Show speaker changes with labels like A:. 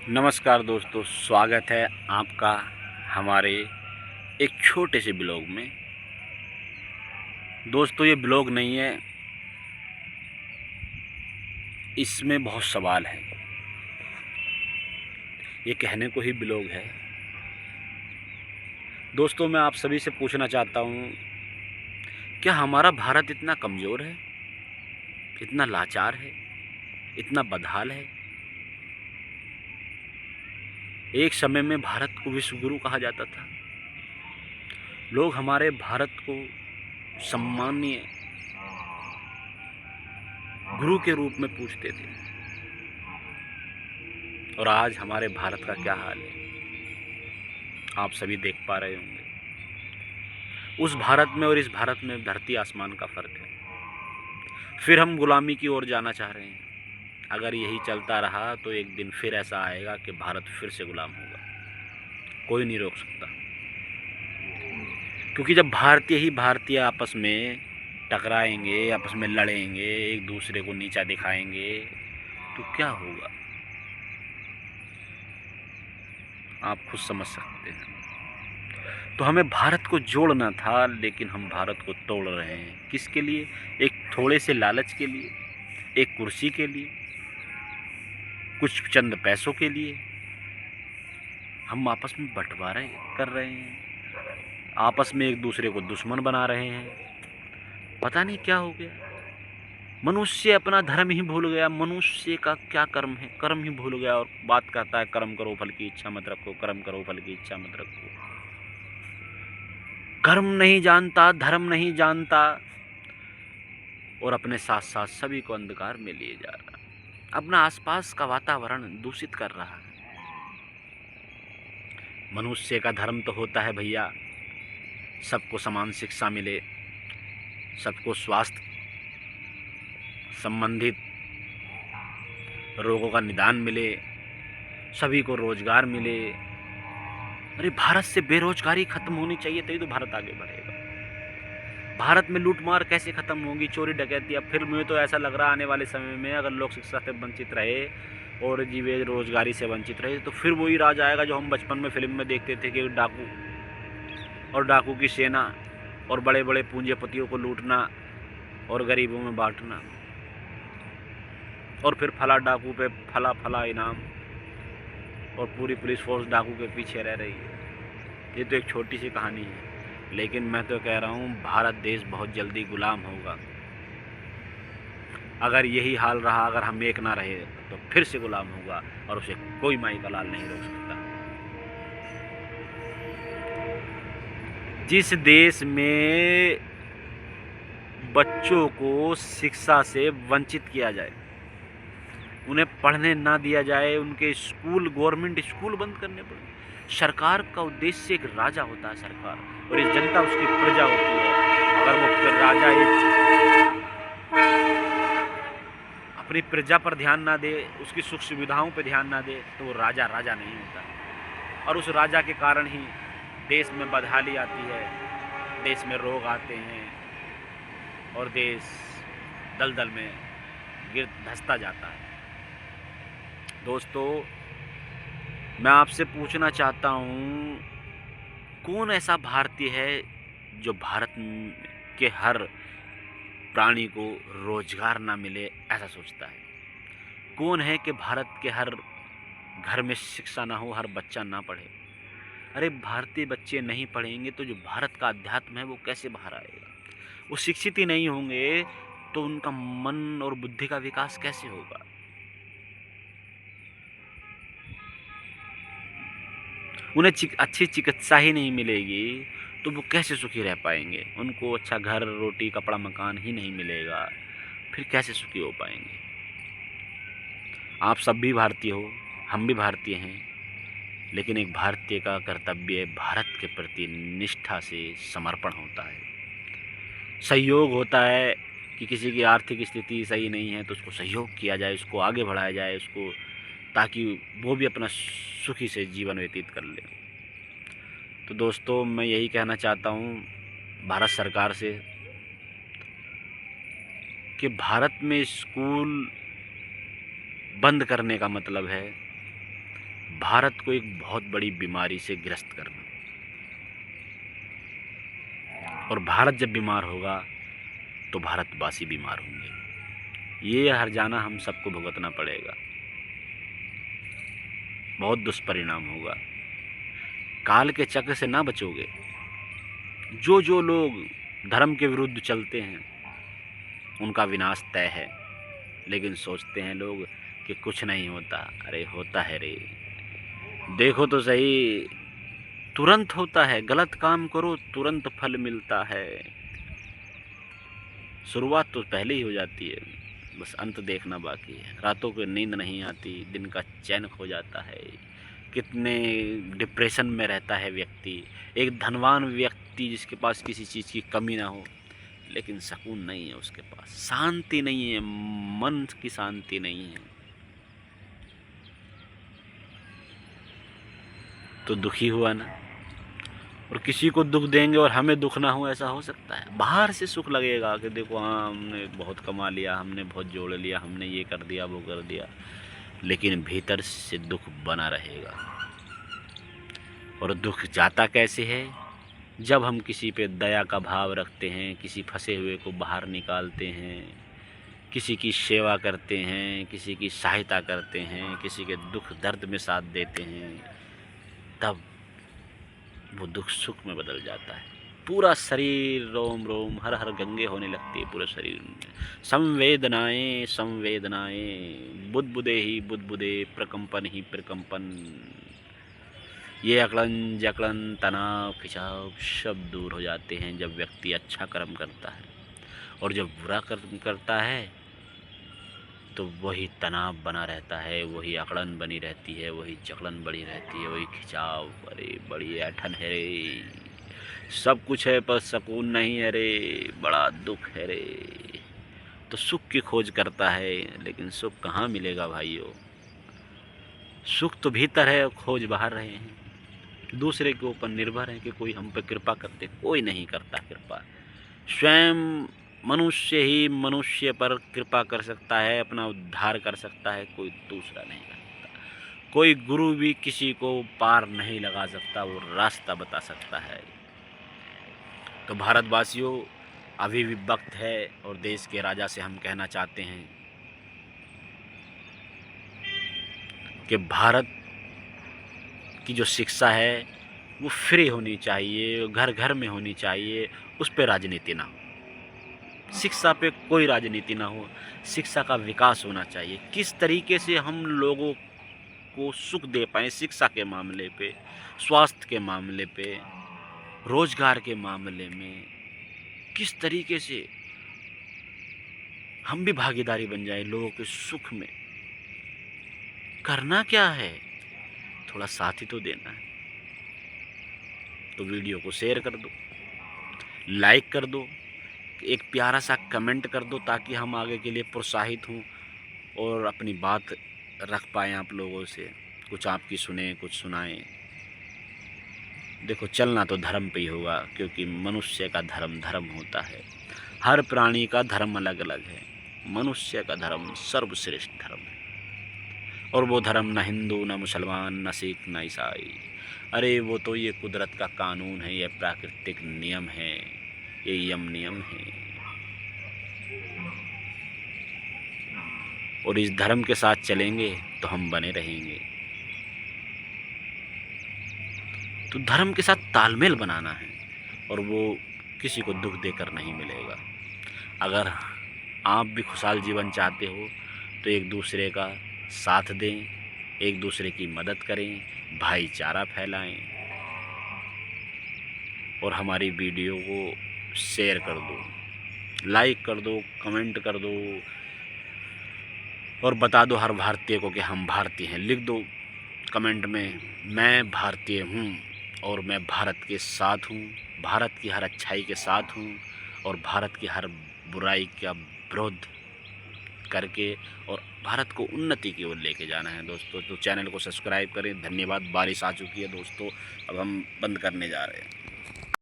A: नमस्कार दोस्तों, स्वागत है आपका हमारे एक छोटे से ब्लॉग में। दोस्तों, ये ब्लॉग नहीं है, इसमें बहुत सवाल है। ये कहने को ही ब्लॉग है। दोस्तों, मैं आप सभी से पूछना चाहता हूँ, क्या हमारा भारत इतना कमज़ोर है, इतना लाचार है, इतना बदहाल है? एक समय में भारत को विश्व गुरु कहा जाता था। लोग हमारे भारत को सम्मानीय गुरु के रूप में पूछते थे। और आज हमारे भारत का क्या हाल है, आप सभी देख पा रहे होंगे। उस भारत में और इस भारत में धरती आसमान का फ़र्क है। फिर हम गुलामी की ओर जाना चाह रहे हैं। अगर यही चलता रहा तो एक दिन फिर ऐसा आएगा कि भारत फिर से गुलाम होगा। कोई नहीं रोक सकता, क्योंकि जब भारतीय ही भारतीय आपस में टकराएंगे, आपस में लड़ेंगे, एक दूसरे को नीचा दिखाएंगे, तो क्या होगा आप खुद समझ सकते हैं। तो हमें भारत को जोड़ना था, लेकिन हम भारत को तोड़ रहे हैं। किसके लिए? एक थोड़े से लालच के लिए, एक कुर्सी के लिए, कुछ चंद पैसों के लिए हम आपस में बंटवारे कर रहे हैं। आपस में एक दूसरे को दुश्मन बना रहे हैं। पता नहीं क्या हो गया। मनुष्य अपना धर्म ही भूल गया। मनुष्य का क्या कर्म है, कर्म ही भूल गया और बात करता है कर्म करो फल की इच्छा मत रखो, कर्म करो फल की इच्छा मत रखो। कर्म नहीं जानता, धर्म नहीं जानता, और अपने साथ साथ सभी को अंधकार में लिए जा रहा है। अपना आसपास का वातावरण दूषित कर रहा है। मनुष्य का धर्म तो होता है भैया, सबको समान शिक्षा मिले, सबको स्वास्थ्य संबंधित रोगों का निदान मिले, सभी को रोजगार मिले। अरे भारत से बेरोजगारी खत्म होनी चाहिए, तभी तो भारत आगे बढ़ेगा। भारत में लूटमार कैसे खत्म होगी, चोरी डकैती? अब फिर मुझे तो ऐसा लग रहा है आने वाले समय में अगर लोग शिक्षा से वंचित रहे और जीवे रोजगारी से वंचित रहे, तो फिर वही राज आएगा जो हम बचपन में फिल्म में देखते थे कि डाकू और डाकू की सेना और बड़े बड़े पूंजीपतियों को लूटना और गरीबों में बांटना, और फिर फला डाकू पे फला फला इनाम, और पूरी पुलिस फोर्स डाकू के पीछे रह रही है। ये तो एक छोटी सी कहानी है, लेकिन मैं तो कह रहा हूँ भारत देश बहुत जल्दी गुलाम होगा। अगर यही हाल रहा, अगर हम एक ना रहे, तो फिर से गुलाम होगा और उसे कोई माई का लाल नहीं रोक सकता। जिस देश में बच्चों को शिक्षा से वंचित किया जाए, उन्हें पढ़ने ना दिया जाए, उनके स्कूल, गवर्नमेंट स्कूल बंद करने पड़े। सरकार का उद्देश्य एक राजा होता है, सरकार, और ये जनता उसकी प्रजा होती है। अगर वो राजा अपनी प्रजा पर ध्यान ना दे, उसकी सुख सुविधाओं पर ध्यान ना दे, तो वो राजा राजा नहीं होता। और उस राजा के कारण ही देश में बदहाली आती है, देश में रोग आते हैं और देश दलदल में गिर धंसता जाता है। दोस्तों, मैं आपसे पूछना चाहता हूँ, कौन ऐसा भारतीय है जो भारत के हर प्राणी को रोजगार ना मिले ऐसा सोचता है? कौन है कि भारत के हर घर में शिक्षा ना हो, हर बच्चा ना पढ़े? अरे भारतीय बच्चे नहीं पढ़ेंगे तो जो भारत का अध्यात्म है वो कैसे बाहर आएगा? वो शिक्षित ही नहीं होंगे तो उनका मन और बुद्धि का विकास कैसे होगा? उन्हें अच्छी चिकित्सा ही नहीं मिलेगी तो वो कैसे सुखी रह पाएंगे? उनको अच्छा घर, रोटी, कपड़ा, मकान ही नहीं मिलेगा, फिर कैसे सुखी हो पाएंगे? आप सब भी भारतीय हो, हम भी भारतीय हैं, लेकिन एक भारतीय का कर्तव्य भारत के प्रति निष्ठा से समर्पण होता है। सहयोग होता है कि किसी की आर्थिक स्थिति सही नहीं है तो उसको सहयोग किया जाए, उसको आगे बढ़ाया जाए, उसको, ताकि वो भी अपना सुखी से जीवन व्यतीत कर ले। तो दोस्तों, मैं यही कहना चाहता हूँ भारत सरकार से कि भारत में स्कूल बंद करने का मतलब है भारत को एक बहुत बड़ी बीमारी से ग्रस्त करना। और भारत जब बीमार होगा तो भारतवासी बीमार होंगे। ये हर्जाना हम सबको भुगतना पड़ेगा। बहुत दुष्परिणाम होगा। काल के चक्र से ना बचोगे। जो जो लोग धर्म के विरुद्ध चलते हैं उनका विनाश तय है। लेकिन सोचते हैं लोग कि कुछ नहीं होता। अरे होता है रे, देखो तो सही, तुरंत होता है। गलत काम करो तुरंत फल मिलता है। शुरुआत तो पहले ही हो जाती है, बस अंत देखना बाकी है। रातों को नींद नहीं आती, दिन का चैन खो जाता है। कितने डिप्रेशन में रहता है व्यक्ति। एक धनवान व्यक्ति जिसके पास किसी चीज़ की कमी ना हो, लेकिन सुकून नहीं है उसके पास, शांति नहीं है, मन की शांति नहीं है, तो दुखी हुआ ना। और किसी को दुख देंगे और हमें दुख ना हो, ऐसा हो सकता है? बाहर से सुख लगेगा कि देखो हाँ हमने बहुत कमा लिया, हमने बहुत जोड़ लिया, हमने ये कर दिया वो कर दिया, लेकिन भीतर से दुख बना रहेगा। और दुख जाता कैसे है? जब हम किसी पे दया का भाव रखते हैं, किसी फंसे हुए को बाहर निकालते हैं, किसी की सेवा करते हैं, किसी की सहायता करते हैं, किसी के दुख दर्द में साथ देते हैं, तब वो दुख सुख में बदल जाता है। पूरा शरीर रोम रोम हर हर गंगे होने लगती है पूरे शरीर में। संवेदनाएं संवेदनाएं, बुदबुदे ही बुदबुदे, प्रकंपन ही प्रकंपन। ये अकड़न जकड़न तनाव खिंचाव सब दूर हो जाते हैं जब व्यक्ति अच्छा कर्म करता है। और जब बुरा कर्म करता है तो वही तनाव बना रहता है, वही अकड़न बनी रहती है, वही जकड़न बनी रहती है, वही खिंचाव। अरे बड़ी ऐठन है रे, सब कुछ है पर सुकून नहीं है रे, बड़ा दुख है रे। तो सुख की खोज करता है, लेकिन सुख कहाँ मिलेगा भाइयों? सुख तो भीतर है, खोज बाहर रहे हैं। दूसरे के ऊपर निर्भर है कि कोई हम पर कृपा करते, कोई नहीं करता कृपा। स्वयं मनुष्य ही मनुष्य पर कृपा कर सकता है, अपना उद्धार कर सकता है, कोई दूसरा नहीं कर सकता। कोई गुरु भी किसी को पार नहीं लगा सकता, वो रास्ता बता सकता है। तो भारतवासियों, अभी भी वक्त है और देश के राजा से हम कहना चाहते हैं कि भारत की जो शिक्षा है वो फ्री होनी चाहिए, घर घर में होनी चाहिए। उस पर राजनीति ना हो, शिक्षा पे कोई राजनीति ना हो, शिक्षा का विकास होना चाहिए। किस तरीके से हम लोगों को सुख दे पाएँ शिक्षा के मामले पे, स्वास्थ्य के मामले पे, रोजगार के मामले में, किस तरीके से हम भी भागीदारी बन जाए लोगों के सुख में। करना क्या है? थोड़ा साथ ही तो देना है। तो वीडियो को शेयर कर दो, लाइक कर दो, एक प्यारा सा कमेंट कर दो, ताकि हम आगे के लिए प्रोत्साहित हों और अपनी बात रख पाएँ आप लोगों से, कुछ आपकी सुने, कुछ सुनाएं। देखो चलना तो धर्म पे ही होगा, क्योंकि मनुष्य का धर्म धर्म होता है। हर प्राणी का धर्म अलग अलग है, मनुष्य का धर्म सर्वश्रेष्ठ धर्म है। और वो धर्म न हिंदू, न मुसलमान, न सिख, न ईसाई। अरे वो तो ये कुदरत का कानून है, ये प्राकृतिक नियम है, ये यम नियम है। और इस धर्म के साथ चलेंगे तो हम बने रहेंगे। तो धर्म के साथ तालमेल बनाना है, और वो किसी को दुख देकर नहीं मिलेगा। अगर आप भी खुशहाल जीवन चाहते हो तो एक दूसरे का साथ दें, एक दूसरे की मदद करें, भाईचारा फैलाएं, और हमारी वीडियो को शेयर कर दो, लाइक कर दो, कमेंट कर दो, और बता दो हर भारतीय को कि हम भारतीय हैं। लिख दो कमेंट में, मैं भारतीय हूँ और मैं भारत के साथ हूँ, भारत की हर अच्छाई के साथ हूँ, और भारत की हर बुराई का विरोध करके और भारत को उन्नति की ओर लेके जाना है दोस्तों। तो चैनल को सब्सक्राइब करें। धन्यवाद। बारिश आ चुकी है दोस्तों, अब हम बंद करने जा रहे हैं।